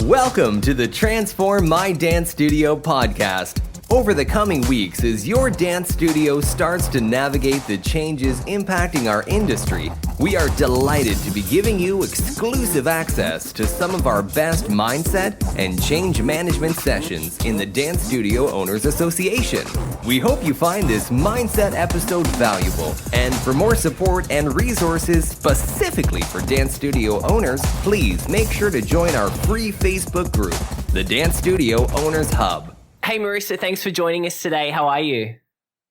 Welcome to the Transform My Dance Studio podcast. Over the coming weeks, as your dance studio starts to navigate the changes impacting our industry, we are delighted to be giving you exclusive access to some of our best mindset and change management sessions in the Dance Studio Owners Association. We hope you find this mindset episode valuable, and for more support and resources specifically for dance studio owners, please make sure to join our free Facebook group, the Dance Studio Owners Hub. Hey Marisa, thanks for joining us today. How are you?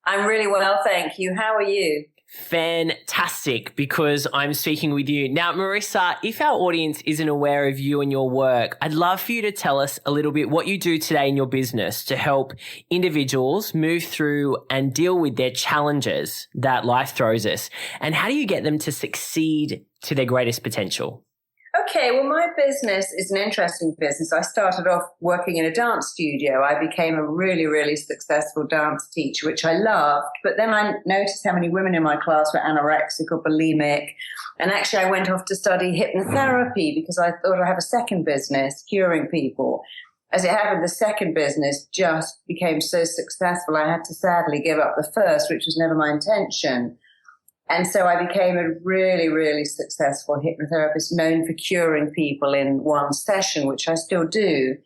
I'm really well, thank you. How are you? Fantastic, because I'm speaking with you. Now, Marisa, if our audience isn't aware of you and your work, I'd love for you to tell us a little bit what you do today in your business to help individuals move through and deal with their challenges that life throws us. And how do you get them to succeed to their greatest potential? Okay, well, my business is an interesting business. I started off working in a dance studio. I became a really, really successful dance teacher, which I loved. But then I noticed how many women in my class were anorexic or bulimic. And actually, I went off to study hypnotherapy because I thought I'd have a second business, curing people. As it happened, the second business just became so successful, I had to sadly give up the first, which was never my intention. And so I became a really, really successful hypnotherapist known for curing people in one session, which I still do.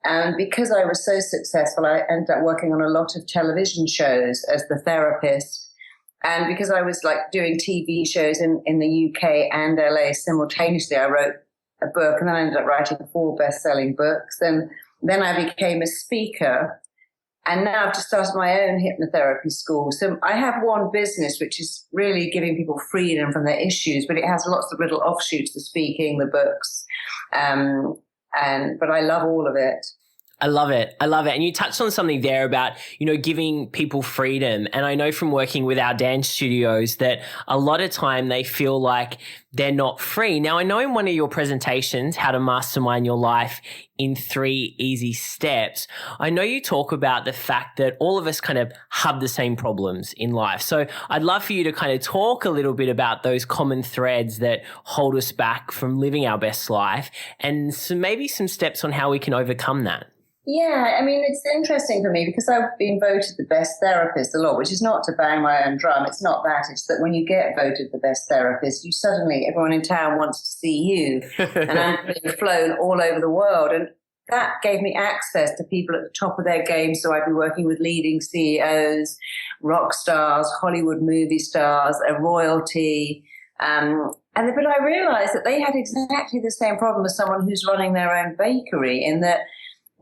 And because I was so successful, I ended up working on a lot of television shows as the therapist. And because I was doing TV shows in the UK and LA simultaneously, I wrote a book and then I ended up writing 4 best-selling books. And then I became a speaker. And now I've just started my own hypnotherapy school. So I have one business, which is really giving people freedom from their issues, but it has lots of little offshoots, the speaking, the books. But I love all of it. I love it. I love it. And you touched on something there about, giving people freedom. And I know from working with our dance studios that a lot of time they feel like they're not free. Now, I know in one of your presentations, How to Mastermind Your Life in 3 Easy Steps, I know you talk about the fact that all of us kind of have the same problems in life. So I'd love for you to kind of talk a little bit about those common threads that hold us back from living our best life and maybe some steps on how we can overcome that. Yeah, I mean, it's interesting for me because I've been voted the best therapist a lot, which is not to bang my own drum. It's not that. It's that when you get voted the best therapist, everyone in town wants to see you. And I'm being flown all over the world. And that gave me access to people at the top of their game. So I'd be working with leading CEOs, rock stars, Hollywood movie stars, a royalty. But I realized that they had exactly the same problem as someone who's running their own bakery, in that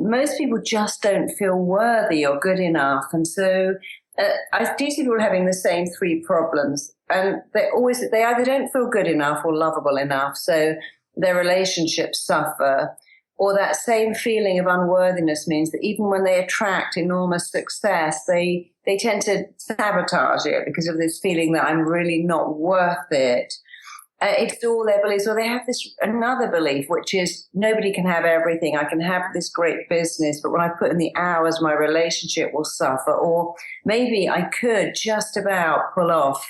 most people just don't feel worthy or good enough. And so I do see people having the same 3 problems. And they either don't feel good enough or lovable enough. So their relationships suffer. Or that same feeling of unworthiness means that even when they attract enormous success, they tend to sabotage it because of this feeling that I'm really not worth it. It's all their beliefs, or they have this another belief, which is nobody can have everything. I can have this great business, but when I put in the hours, my relationship will suffer. Or maybe I could just about pull off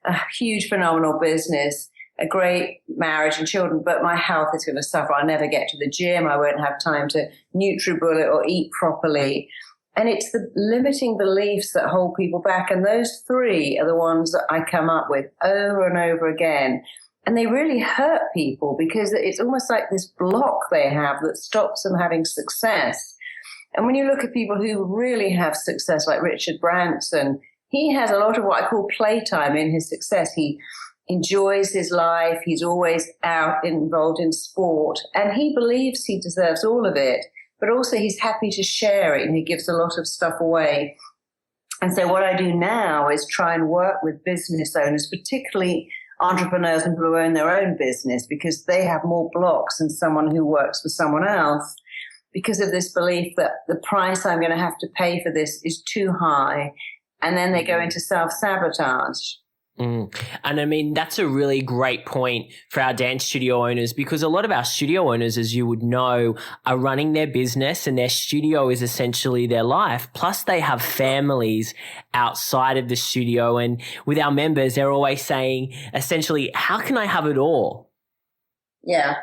a huge, phenomenal business, a great marriage and children, but my health is going to suffer. I'll never get to the gym. I won't have time to NutriBullet or eat properly. And it's the limiting beliefs that hold people back. And those 3 are the ones that I come up with over and over again. And they really hurt people because it's almost like this block they have that stops them having success. And when you look at people who really have success, like Richard Branson, he has a lot of what I call playtime in his success. He enjoys his life. He's always out involved in sport. And he believes he deserves all of it. But also he's happy to share it, and he gives a lot of stuff away. And so what I do now is try and work with business owners, particularly entrepreneurs and people who own their own business, because they have more blocks than someone who works for someone else because of this belief that the price I'm going to have to pay for this is too high. And then they go into self-sabotage. And I mean, that's a really great point for our dance studio owners, because a lot of our studio owners, as you would know, are running their business and their studio is essentially their life. Plus they have families outside of the studio. And with our members, they're always saying essentially, how can I have it all? Yeah.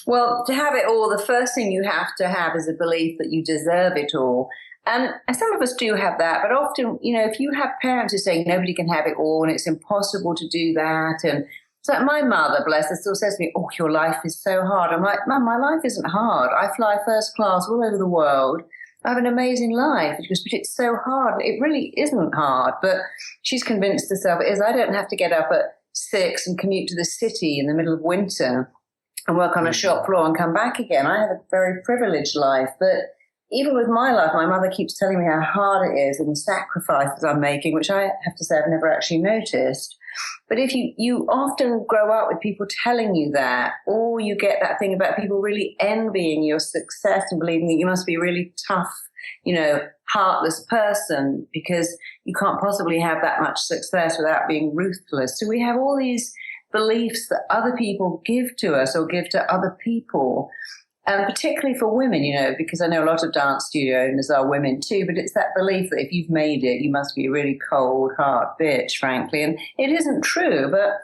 Well, to have it all, the first thing you have to have is a belief that you deserve it all. And some of us do have that, but often, if you have parents who say nobody can have it all and it's impossible to do that. And so my mother, bless her, still says to me, oh, your life is so hard. I'm like, Mum, my life isn't hard. I fly first class all over the world. I have an amazing life. She goes, but it's so hard. It really isn't hard. But she's convinced herself it is. I don't have to get up at 6 and commute to the city in the middle of winter and work on a shop floor and come back again. I have a very privileged life. But even with my life, my mother keeps telling me how hard it is and the sacrifices I'm making, which I have to say I've never actually noticed. But if you often grow up with people telling you that, or you get that thing about people really envying your success and believing that you must be a really tough, heartless person because you can't possibly have that much success without being ruthless. So we have all these beliefs that other people give to us or give to other people. And particularly for women, because I know a lot of dance studio owners are women too, but it's that belief that if you've made it, you must be a really cold, hard bitch, frankly. And it isn't true, but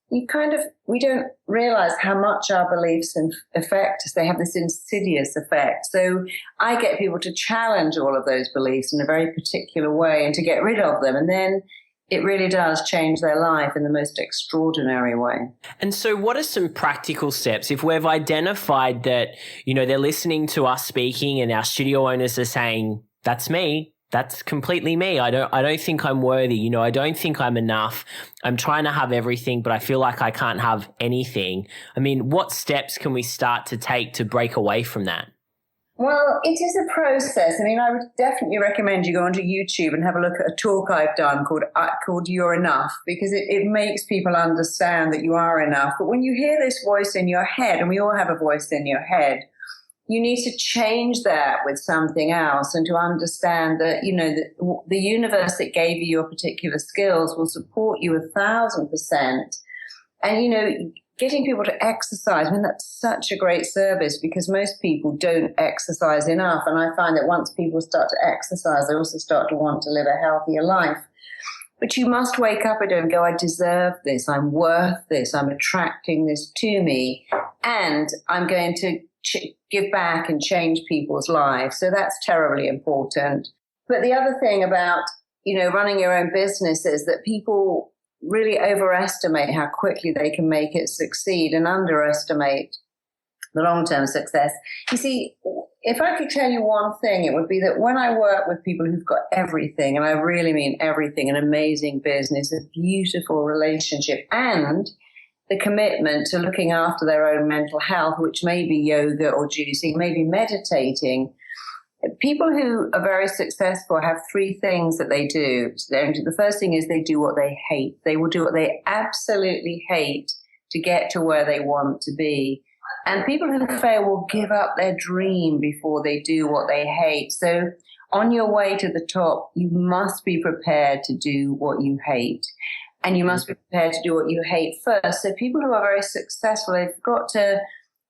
we don't realize how much our beliefs affect us. They have this insidious effect. So I get people to challenge all of those beliefs in a very particular way and to get rid of them. And then it really does change their life in the most extraordinary way. And so what are some practical steps if we've identified that, they're listening to us speaking and our studio owners are saying, that's me. That's completely me. I don't think I'm worthy. I don't think I'm enough. I'm trying to have everything, but I feel like I can't have anything. I mean, what steps can we start to take to break away from that? Well, it is a process. I would definitely recommend you go onto YouTube and have a look at a talk I've done called You're Enough, because it makes people understand that you are enough. But when you hear this voice in your head, and we all have a voice in your head, you need to change that with something else and to understand that, the universe that gave you your particular skills will support you 1,000%. And, getting people to exercise, that's such a great service because most people don't exercise enough. And I find that once people start to exercise, they also start to want to live a healthier life. But you must wake up and go, I deserve this. I'm worth this. I'm attracting this to me. And I'm going to give back and change people's lives. So that's terribly important. But the other thing about, running your own business is that people really overestimate how quickly they can make it succeed and underestimate the long-term success. You see, if I could tell you one thing, it would be that when I work with people who've got everything, and I really mean everything, an amazing business, a beautiful relationship, and the commitment to looking after their own mental health, which may be yoga or juicing, maybe meditating, people who are very successful have three things that they do. The first thing is they do what they hate. They will do what they absolutely hate to get to where they want to be. And people who fail will give up their dream before they do what they hate. So on your way to the top, you must be prepared to do what you hate. And you must be prepared to do what you hate first. So people who are very successful, they've got to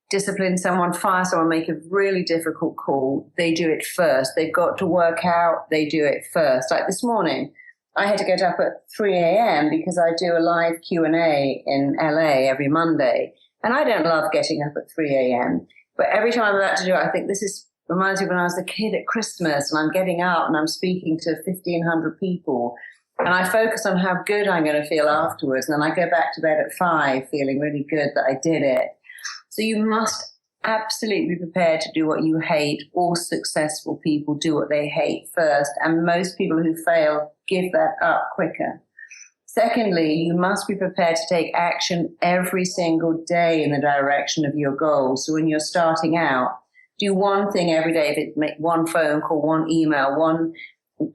discipline someone, fire someone, make a really difficult call. They do it first. They've got to work out. They do it first. Like this morning, I had to get up at 3 a.m. because I do a live Q&A in LA every Monday. And I don't love getting up at 3 a.m. But every time I'm about to do it, I think reminds me of when I was a kid at Christmas and I'm getting out and I'm speaking to 1,500 people. And I focus on how good I'm going to feel afterwards. And then I go back to bed at 5 feeling really good that I did it. So you must absolutely be prepared to do what you hate. All successful people do what they hate first. And most people who fail give that up quicker. Secondly, you must be prepared to take action every single day in the direction of your goals. So when you're starting out, do one thing every day. If it make one phone call, one email,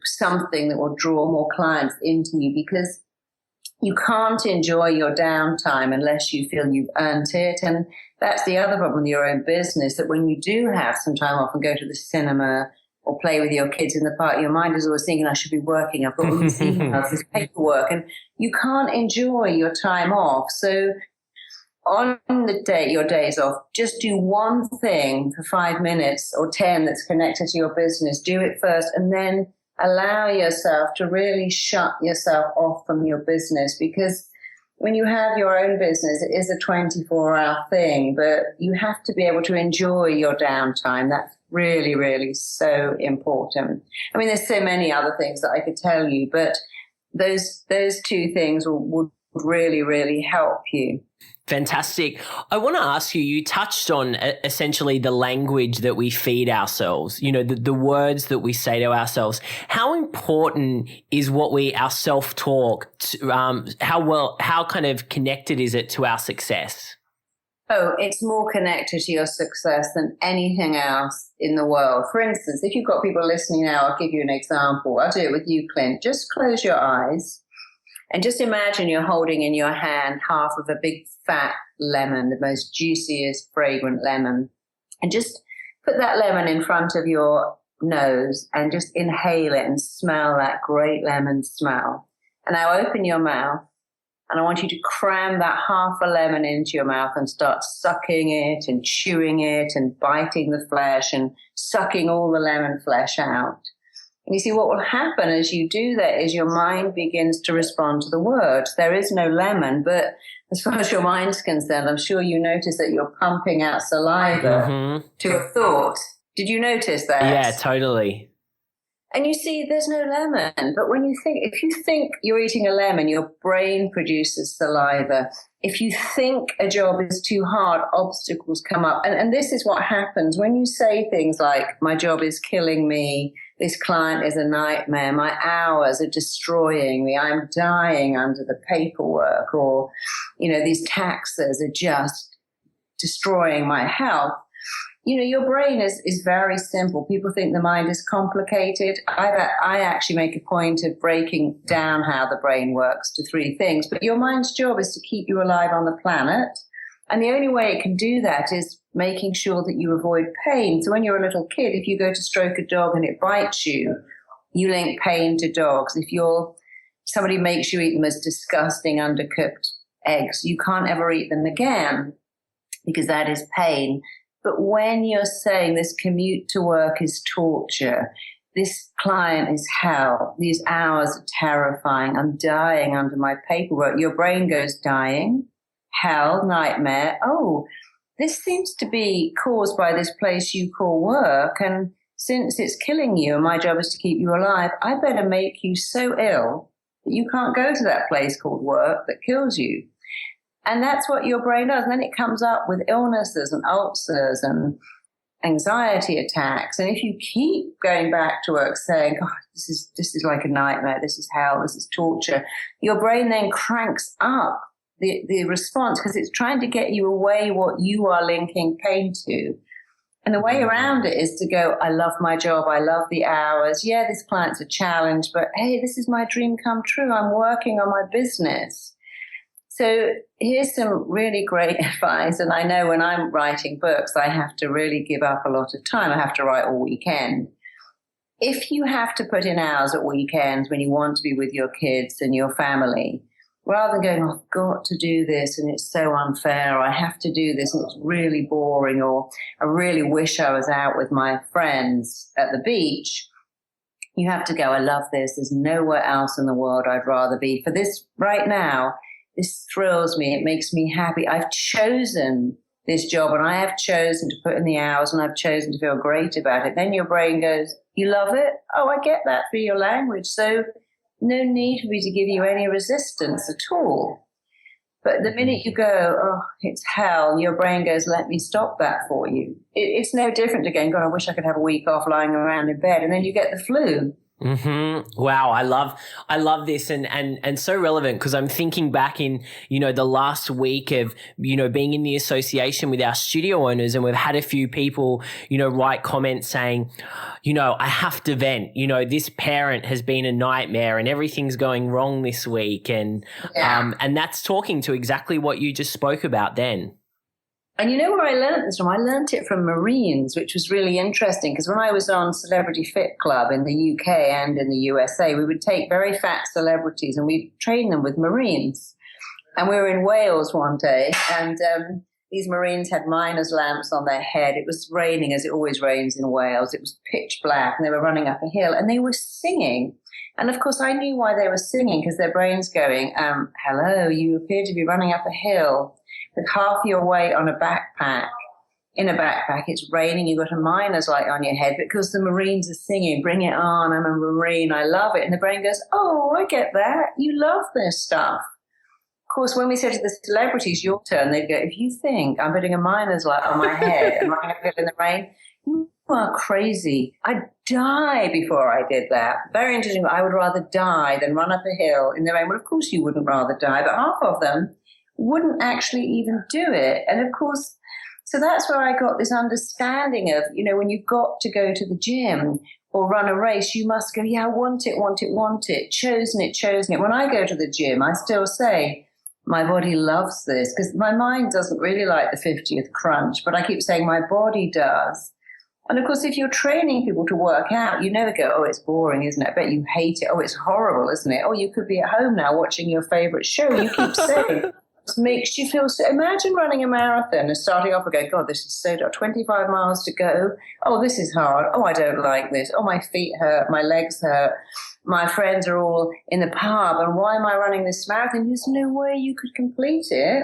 something that will draw more clients into you, because you can't enjoy your downtime unless you feel you've earned it. And that's the other problem with your own business, that when you do have some time off and go to the cinema or play with your kids in the park, your mind is always thinking, I should be working. I've got all these emails, this paperwork, and you can't enjoy your time off. So on your days off, just do one thing for 5 minutes or 10 that's connected to your business. Do it first, and then allow yourself to really shut yourself off from your business, because when you have your own business, it is a 24-hour thing, but you have to be able to enjoy your downtime. That's really, really so important. I mean, there's so many other things that I could tell you, but those two things would really, really help you. Fantastic. I want to ask you, you touched on essentially the language that we feed ourselves, the words that we say to ourselves. How important is our self-talk? How kind of connected is it to our success? Oh, it's more connected to your success than anything else in the world. For instance, if you've got people listening now, I'll give you an example. I'll do it with you, Clint. Just close your eyes and just imagine you're holding in your hand half of a big fat lemon, the most juiciest, fragrant lemon. And just put that lemon in front of your nose and just inhale it and smell that great lemon smell. And now open your mouth. And I want you to cram that half a lemon into your mouth and start sucking it and chewing it and biting the flesh and sucking all the lemon flesh out. And you see, what will happen as you do that is your mind begins to respond to the words. There is no lemon, but as far as your mind's concerned, I'm sure you notice that you're pumping out saliva to a thought. Did you notice that? Yeah, totally. And you see, there's no lemon. But if you think you're eating a lemon, your brain produces saliva. If you think a job is too hard, obstacles come up. And this is what happens when you say things like, my job is killing me, this client is a nightmare, my hours are destroying me, I'm dying under the paperwork, or, these taxes are just destroying my health. Your brain is very simple. People think the mind is complicated. I actually make a point of breaking down how the brain works to 3 things. But your mind's job is to keep you alive on the planet. And the only way it can do that is making sure that you avoid pain. So when you're a little kid, if you go to stroke a dog and it bites you, you link pain to dogs. If somebody makes you eat the most disgusting undercooked eggs, you can't ever eat them again because that is pain. But when you're saying this commute to work is torture, this client is hell, these hours are terrifying, I'm dying under my paperwork, your brain goes dying, hell, nightmare. Oh, this seems to be caused by this place you call work. And since it's killing you and my job is to keep you alive, I better make you so ill that you can't go to that place called work that kills you. And that's what your brain does. And then it comes up with illnesses and ulcers and anxiety attacks. And if you keep going back to work saying, God, this is like a nightmare, this is hell, this is torture, your brain then cranks up the response because it's trying to get you away what you are linking pain to. And the way around it is to go, I love my job, I love the hours. Yeah, this client's a challenge, but hey, this is my dream come true. I'm working on my business. So here's some really great advice. And I know when I'm writing books, I have to really give up a lot of time. I have to write all weekend. If you have to put in hours at weekends when you want to be with your kids and your family, rather than going, I've got to do this and it's so unfair, or I have to do this and it's really boring, or I really wish I was out with my friends at the beach, you have to go, I love this. There's nowhere else in the world I'd rather be. For this right now, this thrills me. It makes me happy. I've chosen this job and I have chosen to put in the hours and I've chosen to feel great about it. Then your brain goes, you love it? Oh, I get that for your language. So no need for me to give you any resistance at all. But the minute you go, oh, it's hell, your brain goes, let me stop that for you. It's no different to going, God, I wish I could have a week off lying around in bed. And then you get the flu. Wow. I love this and so relevant because I'm thinking back in, the last week of, being in the association with our studio owners, and we've had a few people, write comments saying, I have to vent, this parent has been a nightmare and everything's going wrong this week. And, and that's talking to exactly what you just spoke about then. And you know where I learned this from? I learned it from Marines, which was really interesting because when I was on Celebrity Fit Club in the UK and in the USA, we would take very fat celebrities and we'd train them with Marines. And we were in Wales one day and these Marines had miners' lamps on their head. It was raining, as it always rains in Wales. It was pitch black, and they were running up a hill, and they were singing. And, of course, I knew why they were singing, because their brain's going, hello, you appear to be running up a hill with half your weight on a backpack. In a backpack, it's raining, you've got a miner's light on your head because the Marines are singing, bring it on, I'm a Marine, I love it. And the brain goes, oh, I get that. You love this stuff. Of course, when we say to the celebrities, your turn, they'd go, if you think I'm putting a miner's light on my head and I'm going to go in the rain, you are crazy. I'd die before I did that. Very interesting. I would rather die than run up a hill in the rain. Well, of course you wouldn't rather die, but half of them wouldn't actually even do it. And of course, so that's where I got this understanding of, when you've got to go to the gym or run a race, you must go, yeah, I want it, want it, want it, chosen it, chosen it. When I go to the gym, I still say, my body loves this, because my mind doesn't really like the 50th crunch, but I keep saying my body does. And of course, if you're training people to work out, you never go, oh, it's boring, isn't it? I bet you hate it. Oh, it's horrible, isn't it? Oh, you could be at home now watching your favorite show. You keep saying, it makes you feel so. Imagine running a marathon and starting off and going, God, this is so dark. 25 miles to go. Oh, this is hard. Oh, I don't like this. Oh, my feet hurt. My legs hurt. My friends are all in the pub, and why am I running this marathon? There's no way you could complete it.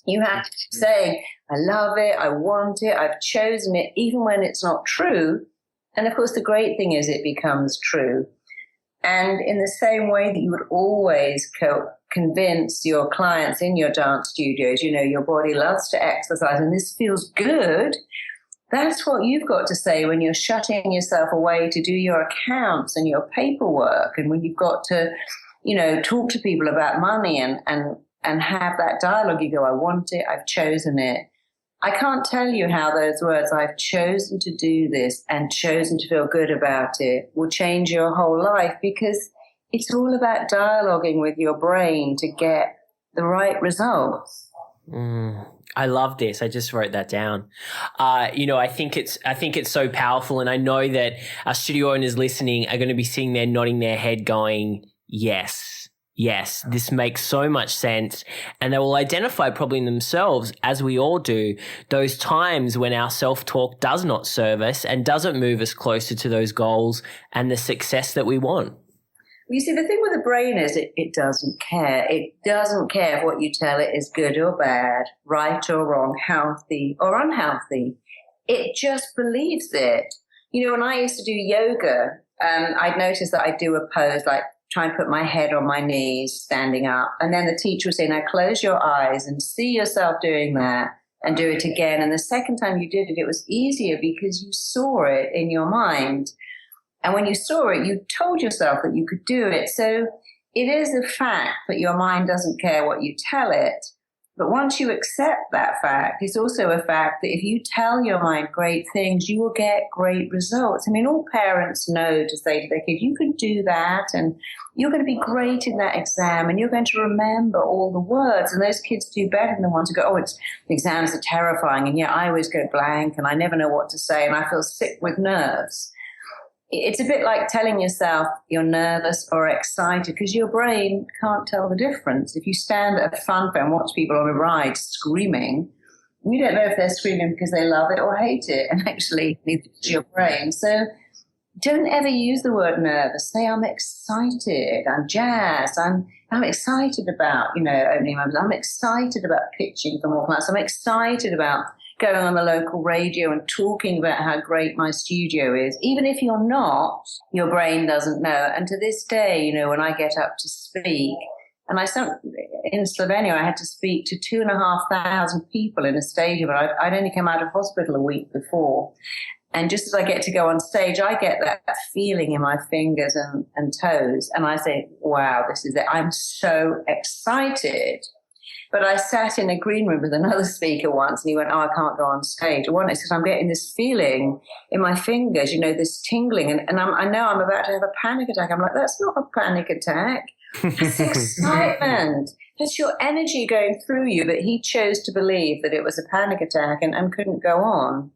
You have to say, I love it, I want it, I've chosen it, even when it's not true. And of course, the great thing is it becomes true. And in the same way that you would always convince your clients in your dance studios, your body loves to exercise and this feels good. That's what you've got to say when you're shutting yourself away to do your accounts and your paperwork, and when you've got to, talk to people about money and have that dialogue. You go, I want it, I've chosen it. I can't tell you how those words, I've chosen to do this and chosen to feel good about it, will change your whole life, because it's all about dialoguing with your brain to get the right results. I love this. I just wrote that down. I think it's so powerful, and I know that our studio owners listening are going to be sitting there nodding their head going, yes, this makes so much sense. And they will identify probably in themselves, as we all do, those times when our self-talk does not serve us and doesn't move us closer to those goals and the success that we want. You see, the thing with the brain is it doesn't care. It doesn't care if what you tell it is good or bad, right or wrong, healthy or unhealthy. It just believes it. When I used to do yoga, I'd notice that I'd do a pose like try and put my head on my knees, standing up. And then the teacher would say, now close your eyes and see yourself doing that and do it again. And the second time you did it, it was easier because you saw it in your mind. And when you saw it, you told yourself that you could do it. So it is a fact that your mind doesn't care what you tell it. But once you accept that fact, it's also a fact that if you tell your mind great things, you will get great results. I mean, all parents know to say to their kids, you can do that, and you're going to be great in that exam, and you're going to remember all the words. And those kids do better than the ones who go, the exams are terrifying, and I always go blank, and I never know what to say, and I feel sick with nerves. It's a bit like telling yourself you're nervous or excited, because your brain can't tell the difference. If you stand at a fun fair and watch people on a ride screaming, you don't know if they're screaming because they love it or hate it. And actually, neither does your brain. So don't ever use the word nervous. Say, I'm excited, I'm jazzed, I'm excited about, opening my, I'm excited about pitching for more clients. I'm excited about going on the local radio and talking about how great my studio is. Even if you're not, your brain doesn't know. And to this day, when I get up to speak, and in Slovenia, I had to speak to 2,500 people in a stadium. I'd only come out of hospital a week before. And just as I get to go on stage, I get that feeling in my fingers and toes. And I say, wow, this is it. I'm so excited. But I sat in a green room with another speaker once, and he went, I can't go on stage. One, it's because I'm getting this feeling in my fingers, this tingling. And I know I'm about to have a panic attack. I'm like, that's not a panic attack. That's excitement. That's your energy going through you. But he chose to believe that it was a panic attack and couldn't go on.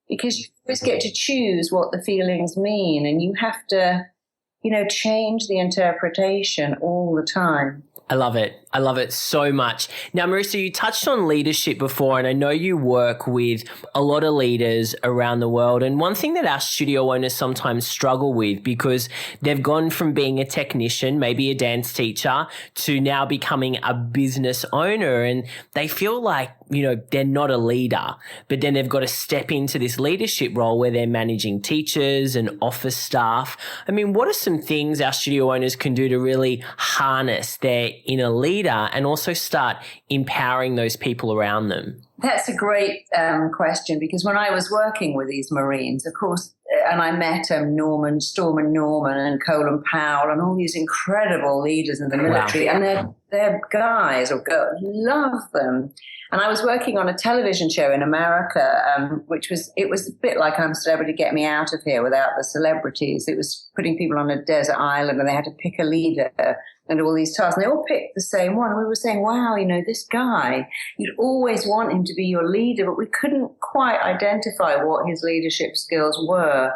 Because you always get to choose what the feelings mean, and you have to, change the interpretation all the time. I love it. I love it so much. Now, Marisa, you touched on leadership before, and I know you work with a lot of leaders around the world. And one thing that our studio owners sometimes struggle with, because they've gone from being a technician, maybe a dance teacher, to now becoming a business owner. And they feel like, you know, they're not a leader, but then they've got to step into this leadership role where they're managing teachers and office staff. I mean, what are some things our studio owners can do to really harness their inner leader and also start empowering those people around them? That's a great question, because when I was working with these Marines, of course, and I met Storm Norman and Colin Powell and all these incredible leaders in the military, Wow. and they're guys or girls, love them. And I was working on a television show in America, which was a bit like I'm Celebrity, Get Me Out of Here without the celebrities. It was putting people on a desert island and they had to pick a leader and all these tasks. And they all picked the same one. And we were saying, wow, you know, this guy, you'd always want him to be your leader, but we couldn't quite identify what his leadership skills were.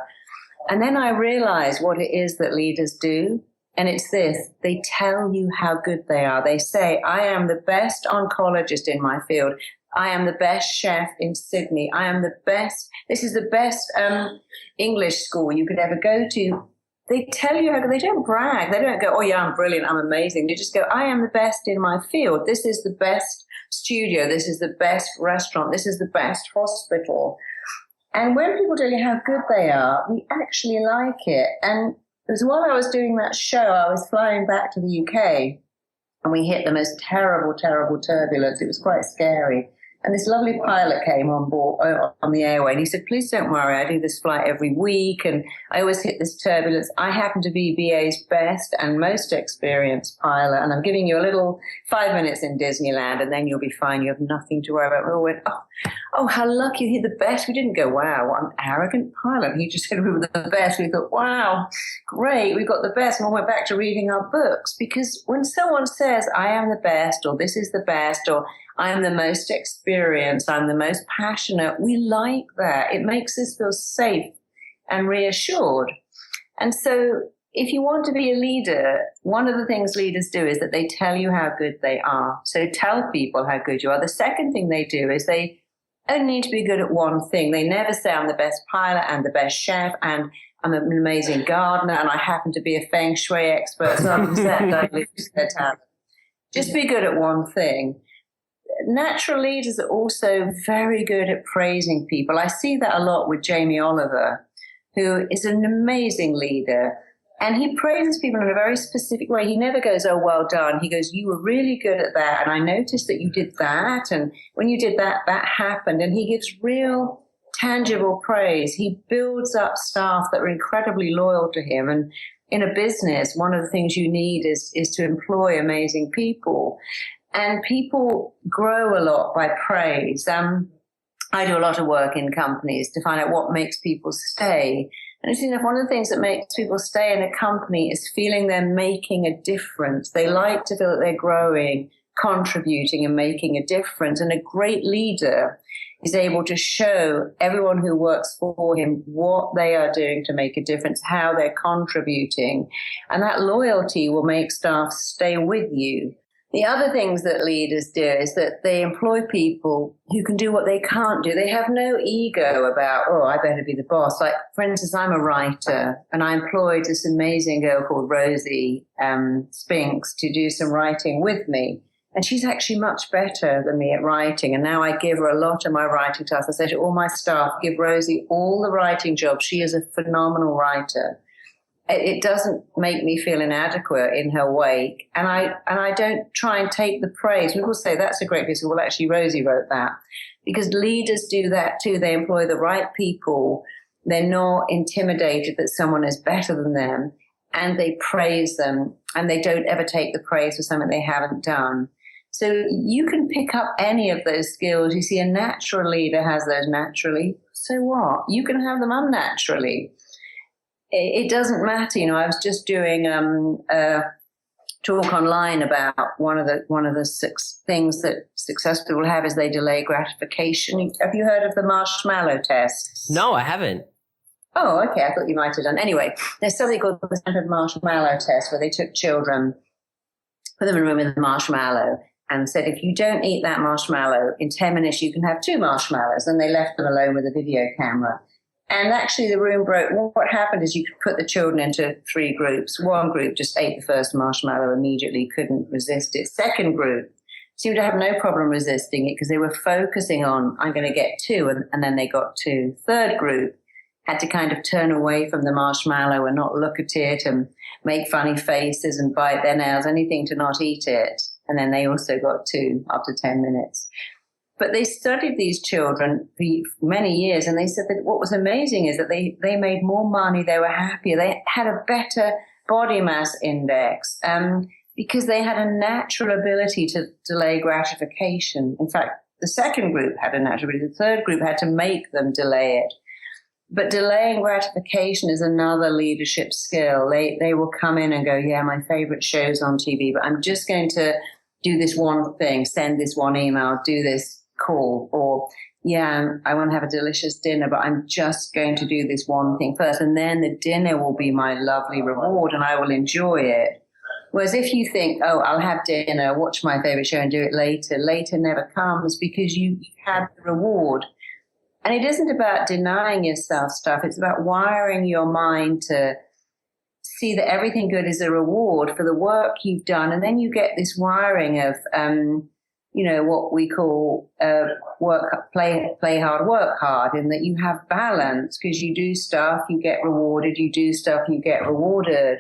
And then I realized what it is that leaders do. And it's this: they tell you how good they are. They say, I am the best oncologist in my field. I am the best chef in Sydney. I am the best. This is the best English school you could ever go to. They tell you how, they don't brag. They don't go, oh yeah, I'm brilliant, I'm amazing. They just go, I am the best in my field. This is the best studio. This is the best restaurant. This is the best hospital. And when people tell you how good they are, we actually like it. And it was while I was doing that show, I was flying back to the UK and we hit the most terrible, terrible turbulence. It was quite scary. And this lovely pilot came on board on the airway, and he said, please don't worry, I do this flight every week and I always hit this turbulence. I happen to be BA's best and most experienced pilot, and I'm giving you a little 5 minutes in Disneyland and then you'll be fine. You have nothing to worry about. We all went, oh, how lucky, you're the best. We didn't go, wow, what an arrogant pilot. He just said we were the best. We thought, wow, great, we got the best. And we went back to reading our books, because when someone says, I am the best, or this is the best, or I am the most experienced, I'm the most passionate, we like that. It makes us feel safe and reassured. And so if you want to be a leader, one of the things leaders do is that they tell you how good they are. So tell people how good you are. The second thing they do is they only need to be good at one thing. They never say, I'm the best pilot and the best chef and I'm an amazing gardener and I happen to be a feng shui expert, so I'm don't lose their talent. Just be good at one thing. Natural leaders are also very good at praising people. I see that a lot with Jamie Oliver, who is an amazing leader. And he praises people in a very specific way. He never goes, oh, well done. He goes, you were really good at that. And I noticed that you did that. And when you did that, that happened. And he gives real tangible praise. He builds up staff that are incredibly loyal to him. And in a business, one of the things you need is to employ amazing people. And people grow a lot by praise. I do a lot of work in companies to find out what makes people stay. And it's, one of the things that makes people stay in a company is feeling they're making a difference. They like to feel that they're growing, contributing and making a difference. And a great leader is able to show everyone who works for him what they are doing to make a difference, how they're contributing. And that loyalty will make staff stay with you. The other things that leaders do is that they employ people who can do what they can't do. They have no ego about, oh, I better be the boss. Like, for instance, I'm a writer, and I employed this amazing girl called Rosie Spinks to do some writing with me. And she's actually much better than me at writing. And now I give her a lot of my writing tasks. I say to all my staff, give Rosie all the writing jobs. She is a phenomenal writer. It doesn't make me feel inadequate in her wake. And I don't try and take the praise. People say, that's a great piece. Well, actually, Rosie wrote that. Because leaders do that too. They employ the right people. They're not intimidated that someone is better than them. And they praise them. And they don't ever take the praise for something they haven't done. So you can pick up any of those skills. You see, a natural leader has those naturally. So what? You can have them unnaturally. It doesn't matter. I was just doing a talk online about one of the 6 things that successful people have is they delay gratification. Have you heard of the marshmallow test? No, I haven't. Oh, okay. I thought you might have done. Anyway, there's something called the standard marshmallow test where they took children put them in a room with a marshmallow and said, if you don't eat that marshmallow in 10 minutes, you can have 2 marshmallows. And they left them alone with a video camera. And actually the room broke. What happened is you could put the children into 3 groups. One group just ate the first marshmallow immediately, couldn't resist it. Second group seemed to have no problem resisting it because they were focusing on, I'm going to get 2, and then they got 2. Third group had to kind of turn away from the marshmallow and not look at it and make funny faces and bite their nails, anything to not eat it. And then they also got 2 after 10 minutes. But they studied these children for many years, and they said that what was amazing is that they made more money, they were happier, they had a better body mass index because they had a natural ability to delay gratification. In fact, the second group had a natural ability, the third group had to make them delay it. But delaying gratification is another leadership skill. They will come in and go, yeah, my favorite show's on TV, but I'm just going to do this one thing, send this one email, do this call, or yeah, I want to have a delicious dinner, but I'm just going to do this one thing first, and then the dinner will be my lovely reward and I will enjoy it. Whereas if you think, oh, I'll have dinner, watch my favorite show and do it later, later never comes because you have the reward. And it isn't about denying yourself stuff. It's about wiring your mind to see that everything good is a reward for the work you've done. And then you get this wiring of, what we call play hard, work hard, in that you have balance because you do stuff, you get rewarded, you do stuff, you get rewarded.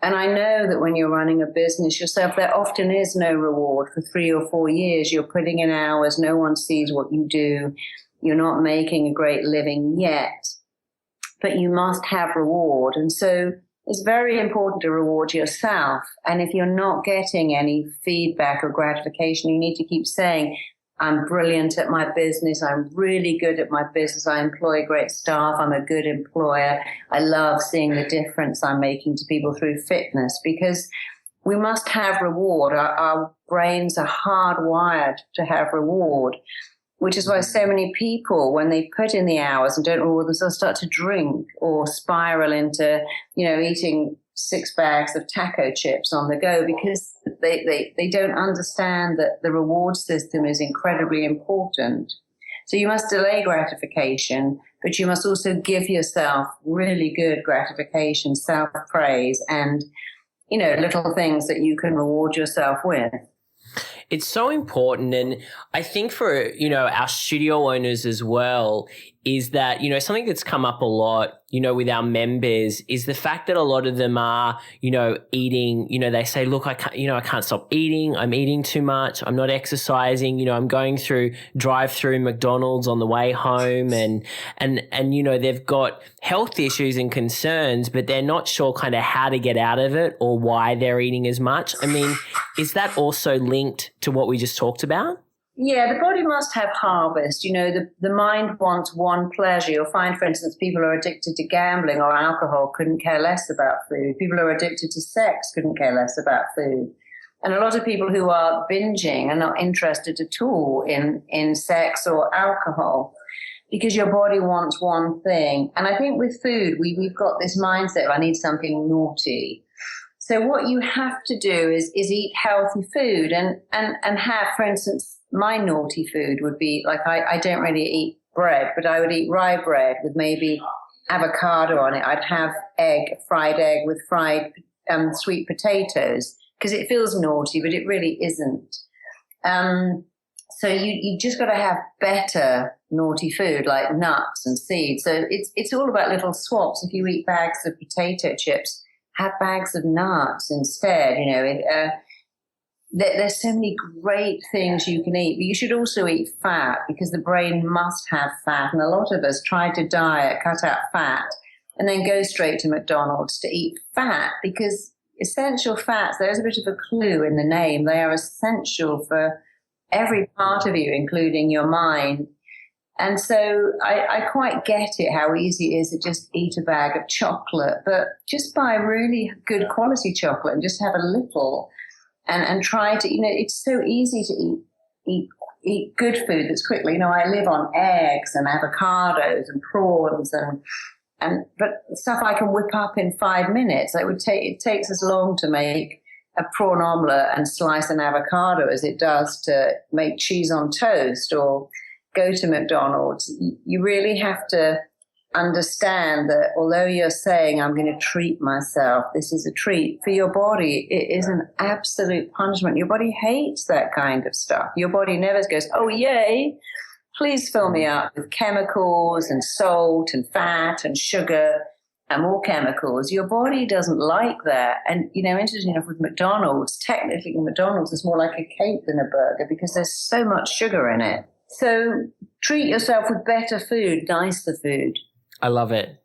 And I know that when you're running a business yourself, there often is no reward for 3 or 4 years. You're putting in hours. No one sees what you do. You're not making a great living yet, but you must have reward. And so it's very important to reward yourself. And if you're not getting any feedback or gratification, you need to keep saying, I'm brilliant at my business. I'm really good at my business. I employ great staff. I'm a good employer. I love seeing the difference I'm making to people through fitness, because we must have reward. Our brains are hardwired to have reward, which is why so many people, when they put in the hours and don't reward themselves, start to drink or spiral into, eating 6 bags of taco chips on the go, because they don't understand that the reward system is incredibly important. So you must delay gratification, but you must also give yourself really good gratification, self-praise, and, little things that you can reward yourself with. It's so important. And I think for, our studio owners as well, is that, something that's come up a lot, with our members is the fact that a lot of them are, eating, they say, look, I can't stop eating. I'm eating too much. I'm not exercising. I'm going through drive-through McDonald's on the way home, and they've got health issues and concerns, but they're not sure kind of how to get out of it or why they're eating as much. I mean, is that also linked to what we just talked about? Yeah, the body must have harvest. The mind wants one pleasure. You'll find, for instance, people who are addicted to gambling or alcohol couldn't care less about food. People who are addicted to sex couldn't care less about food. And a lot of people who are binging are not interested at all in sex or alcohol, because your body wants one thing. And I think with food, we've got this mindset of I need something naughty. So what you have to do is eat healthy food and have, for instance, my naughty food would be like, I don't really eat bread, but I would eat rye bread with maybe avocado on it. I'd have fried egg with fried sweet potatoes, because it feels naughty, but it really isn't. So you just got to have better naughty food like nuts and seeds. So it's all about little swaps. If you eat bags of potato chips, have bags of nuts instead. There's so many great things you can eat, but you should also eat fat, because the brain must have fat. And a lot of us try to diet, cut out fat, and then go straight to McDonald's to eat fat, because essential fats, there's a bit of a clue in the name. They are essential for every part of you, including your mind. And so I quite get it, how easy it is to just eat a bag of chocolate, but just buy really good quality chocolate and just have a little and try to, it's so easy to eat good food that's quickly. I live on eggs and avocados and prawns but stuff I can whip up in 5 minutes. It takes as long to make a prawn omelette and slice an avocado as it does to make cheese on toast or go to McDonald's. You really have to understand that although you're saying, I'm going to treat myself, this is a treat, for your body, it is an absolute punishment. Your body hates that kind of stuff. Your body never goes, oh, yay, please fill me up with chemicals and salt and fat and sugar and more chemicals. Your body doesn't like that. And, interesting enough with McDonald's, technically McDonald's is more like a cake than a burger because there's so much sugar in it. So treat yourself with better food, nicer food. I love it.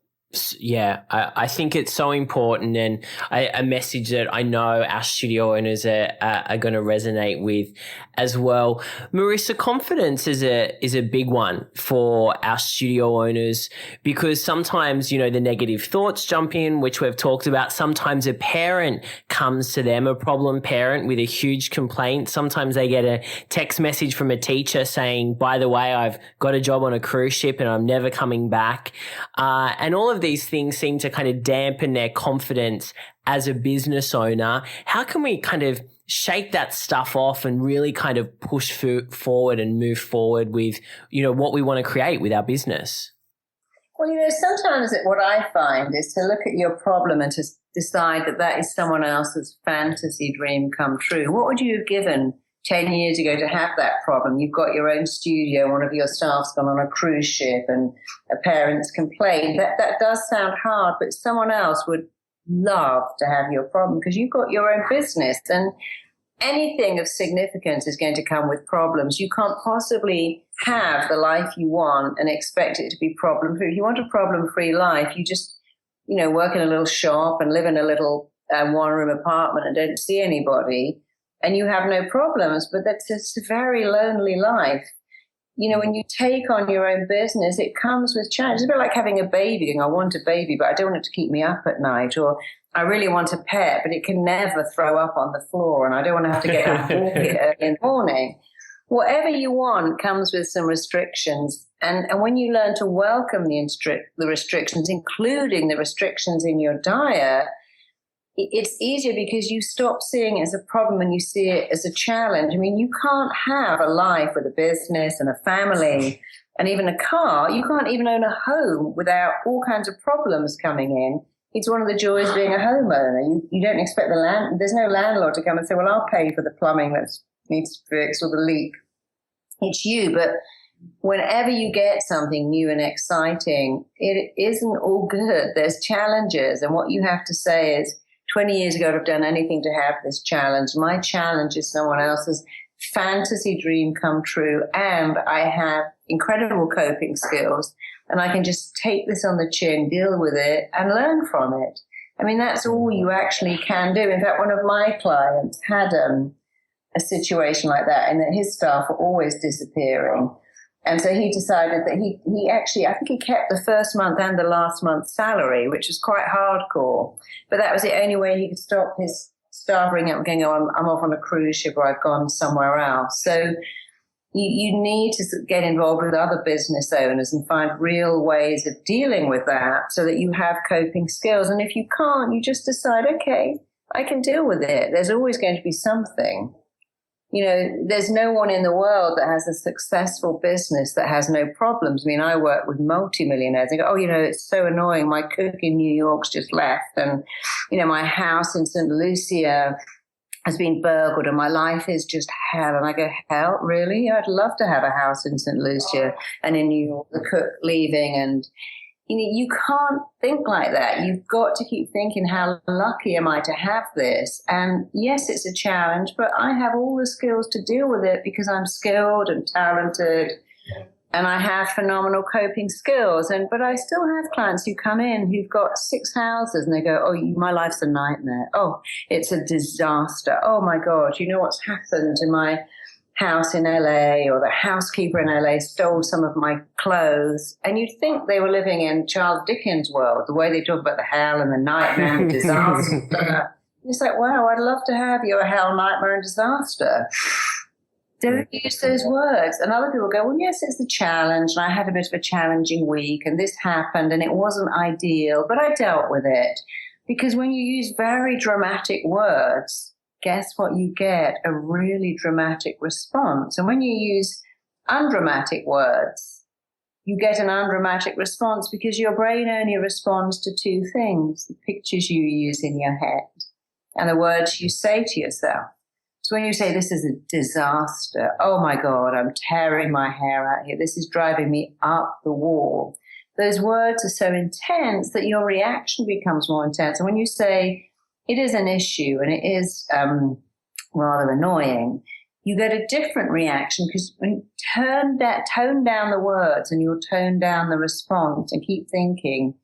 Yeah, I think it's so important, and a message that I know our studio owners are going to resonate with as well. Marisa, confidence is a big one for our studio owners because sometimes, the negative thoughts jump in, which we've talked about. Sometimes a parent comes to them, a problem parent with a huge complaint. Sometimes they get a text message from a teacher saying, by the way, I've got a job on a cruise ship and I'm never coming back. And all of these things seem to kind of dampen their confidence as a business owner. How can we kind of shake that stuff off and really kind of push forward and move forward with, what we want to create with our business? Well, sometimes what I find is to look at your problem and to decide that is someone else's fantasy dream come true. What would you have given 10 years ago to have that problem? You've got your own studio, one of your staff's gone on a cruise ship and a parent's complained. That does sound hard, but someone else would love to have your problem because you've got your own business, and anything of significance is going to come with problems. You can't possibly have the life you want and expect it to be problem-free. If you want a problem-free life, you just, work in a little shop and live in a little one-room apartment and don't see anybody, and you have no problems, but it's a very lonely life. When you take on your own business, it comes with challenges. It's a bit like having a baby, going, I want a baby, but I don't want it to keep me up at night. Or I really want a pet, but it can never throw up on the floor, and I don't want to have to get up and walk it early in the morning. Whatever you want comes with some restrictions. And when you learn to welcome the restrictions, including the restrictions in your diet, it's easier because you stop seeing it as a problem and you see it as a challenge. I mean, you can't have a life with a business and a family and even a car. You can't even own a home without all kinds of problems coming in. It's one of the joys of being a homeowner. You don't expect there's no landlord to come and say, well, I'll pay for the plumbing that needs fixed or the leak. It's you. But whenever you get something new and exciting, it isn't all good. There's challenges. And what you have to say is, 20 years ago, I'd have done anything to have this challenge. My challenge is someone else's fantasy dream come true, and I have incredible coping skills, and I can just take this on the chin, deal with it, and learn from it. I mean, that's all you actually can do. In fact, one of my clients had a situation like that, and that his staff were always disappearing. And so he decided that he actually, I think he kept the first month and the last month's salary, which was quite hardcore. But that was the only way he could stop his staff ringing up and going, oh, I'm off on a cruise ship or I've gone somewhere else. So you need to get involved with other business owners and find real ways of dealing with that so that you have coping skills. And if you can't, you just decide, okay, I can deal with it. There's always going to be something. There's no one in the world that has a successful business that has no problems. I mean, I work with multimillionaires. They go, oh, it's so annoying. My cook in New York's just left. And, my house in St. Lucia has been burgled and my life is just hell. And I go, hell, really? I'd love to have a house in St. Lucia and in New York, the cook leaving. And, you can't think like that. You've got to keep thinking, how lucky am I to have this? And yes, it's a challenge, but I have all the skills to deal with it because I'm skilled and talented and I have phenomenal coping skills. But I still have clients who come in who've got 6 houses and they go, oh, my life's a nightmare. Oh, it's a disaster. Oh my God, what's happened to my house in LA, or the housekeeper in LA stole some of my clothes. And you'd think they were living in Charles Dickens' world, the way they talk about the hell and the nightmare and disaster. It's like, wow, I'd love to have you a hell, nightmare and disaster. Don't use those words. And other people go, well, yes, it's a challenge. And I had a bit of a challenging week and this happened and it wasn't ideal, but I dealt with it. Because when you use very dramatic words, guess what you get? A really dramatic response. And when you use undramatic words, you get an undramatic response because your brain only responds to two things: the pictures you use in your head and the words you say to yourself. So when you say, this is a disaster, oh my God, I'm tearing my hair out here, this is driving me up the wall, those words are so intense that your reaction becomes more intense. And when you say, it is an issue and it is rather annoying, you get a different reaction, because when you tone down the words and you'll tone down the response and keep thinking,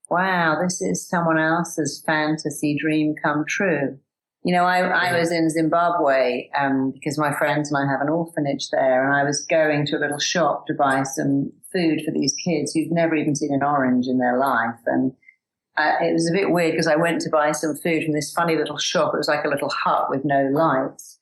wow, this is someone else's fantasy dream come true. You know, I was in Zimbabwe because my friends and I have an orphanage there, and I was going to a little shop to buy some food for these kids who've never even seen an orange in their life. And it was a bit weird because I went to buy some food from this funny little shop. It was like a little hut with no lights.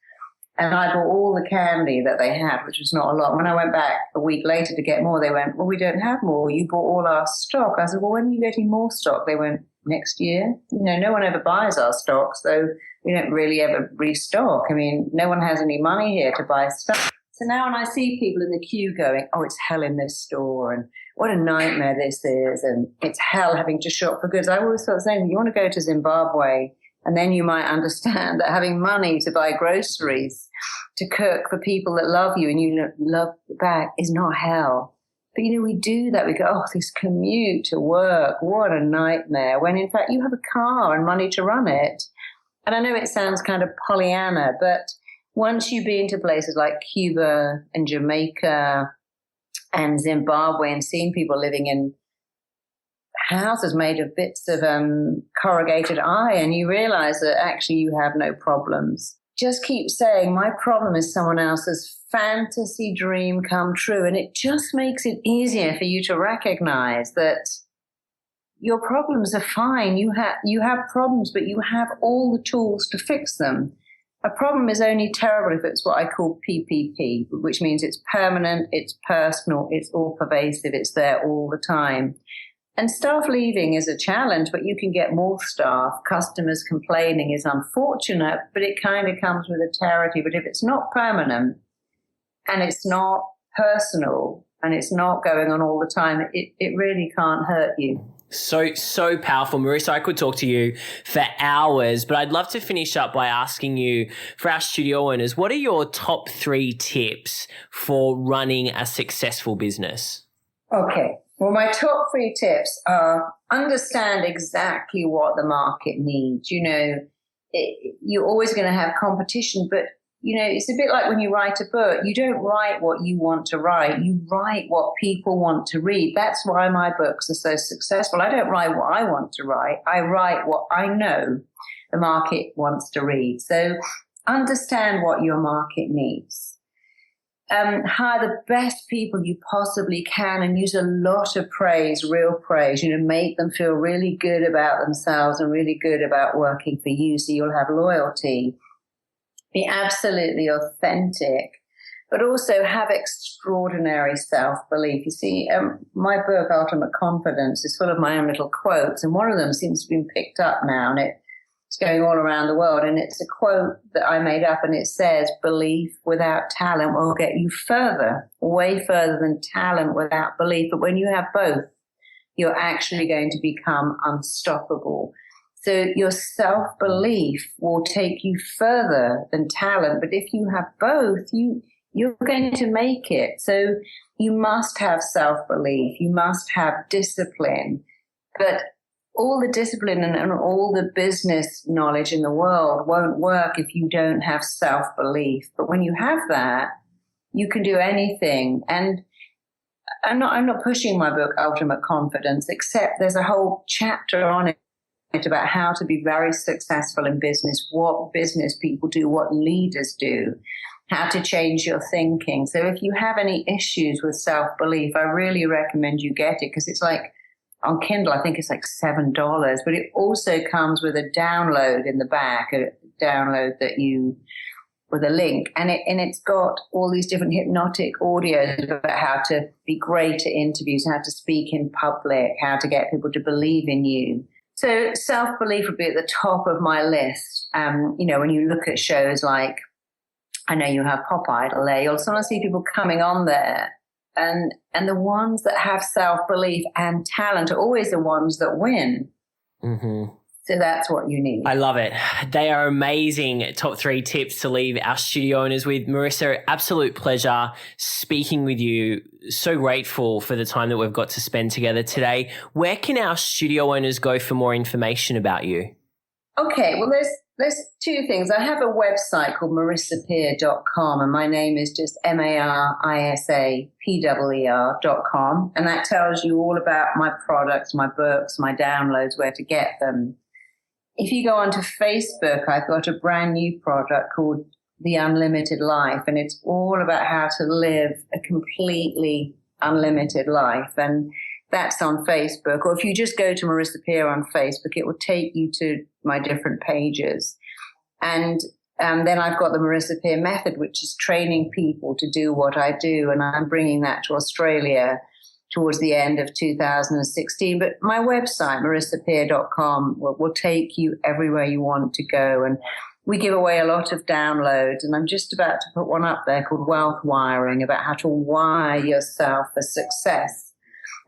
And I bought all the candy that they had, which was not a lot. When I went back a week later to get more, they went, well, we don't have more. You bought all our stock. I said, well, when are you getting more stock? They went, next year. You know, no one ever buys our stock, so we don't really ever restock. I mean, no one has any money here to buy stuff. So now when I see people in the queue going, oh, it's hell in this store, and what a nightmare this is, and it's hell having to shop for goods, I always thought saying, you want to go to Zimbabwe, and then you might understand that having money to buy groceries, to cook for people that love you and you love back, is not hell. But, you know, we do that. We go, oh, this commute to work, what a nightmare, when in fact you have a car and money to run it. And I know it sounds kind of Pollyanna, but once you've been to places like Cuba and Jamaica and Zimbabwe and seen people living in houses made of bits of corrugated iron, you realize that actually you have no problems. Just keep saying, my problem is someone else's fantasy dream come true. And it just makes it easier for you to recognize that your problems are fine. You have problems, but you have all the tools to fix them. A problem is only terrible if it's what I call PPP, which means it's permanent, it's personal, it's all pervasive, it's there all the time. And staff leaving is a challenge, but you can get more staff. Customers complaining is unfortunate, but it kind of comes with a territory. But if it's not permanent and it's not personal and it's not going on all the time, it really can't hurt you. So powerful. Marisa, I could talk to you for hours, but I'd love to finish up by asking you, for our studio owners, what are your top 3 tips for running a successful business? Okay. Well, my top 3 tips are understand exactly what the market needs. You know, you're always going to have competition, but, you know, it's a bit like when you write a book. You don't write what you want to write. You write what people want to read. That's why my books are so successful. I don't write what I want to write. I write what I know the market wants to read. So understand what your market needs. Hire the best people you possibly can and use a lot of praise, real praise, you know, make them feel really good about themselves and really good about working for you so you'll have loyalty. Be absolutely authentic, but also have extraordinary self-belief. You see, my book, Ultimate Confidence, is full of my own little quotes, and one of them seems to have been picked up now, and it's going all around the world, and it's a quote that I made up, and it says, belief without talent will get you further, way further than talent without belief. But when you have both, you're actually going to become unstoppable. So your self-belief will take you further than talent. But if you have both, you're going to make it. So you must have self-belief. You must have discipline. But all the discipline and all the business knowledge in the world won't work if you don't have self-belief. But when you have that, you can do anything. And I'm not pushing my book, Ultimate Confidence, except there's a whole chapter on it about how to be very successful in business, what business people do, what leaders do, how to change your thinking. So if you have any issues with self-belief, I really recommend you get it, because it's like, on Kindle, I think it's like $7, but it also comes with a download in the back, a download with a link. And it's got all these different hypnotic audios about how to be great at interviews, how to speak in public, how to get people to believe in you. So self-belief would be at the top of my list. When you look at shows like, I know you have Pop Idol there, you'll sometimes see people coming on there, and the ones that have self-belief and talent are always the ones that win. Mm-hmm. So that's what you need. I love it. They are amazing top 3 tips to leave our studio owners with. Marisa, absolute pleasure speaking with you. So grateful for the time that we've got to spend together today. Where can our studio owners go for more information about you? Okay, well, there's 2 things. I have a website called marisapeer.com, and my name is just MarisaPeer.com, and that tells you all about my products, my books, my downloads, where to get them. If you go onto Facebook, I've got a brand new product called The Unlimited Life, and it's all about how to live a completely unlimited life. And that's on Facebook. Or if you just go to Marisa Peer on Facebook, it will take you to my different pages. And then I've got the Marisa Peer method, which is training people to do what I do. And I'm bringing that to Australia towards the end of 2016. But my website, marisapeer.com, will take you everywhere you want to go. And we give away a lot of downloads. And I'm just about to put one up there called Wealth Wiring, about how to wire yourself for success.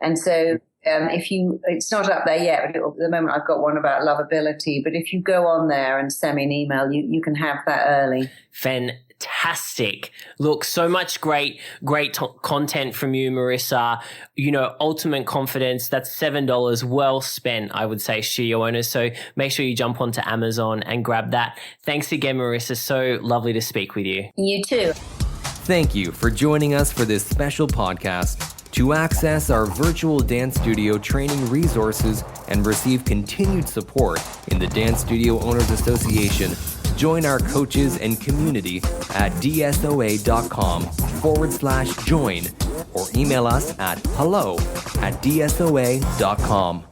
And so it's not up there yet, but at the moment I've got one about lovability. But if you go on there and send me an email, you can have that early. Fantastic. Look, so much great content from you, Marisa. Ultimate confidence, that's $7 well spent, I would say, studio owners. So make sure you jump onto Amazon and grab that. Thanks again, Marisa. So lovely to speak with you. You too. Thank you for joining us for this special podcast. To access our virtual dance studio training resources and receive continued support in the Dance Studio Owners Association, join our coaches and community at dsoa.com/join or email us at hello@dsoa.com.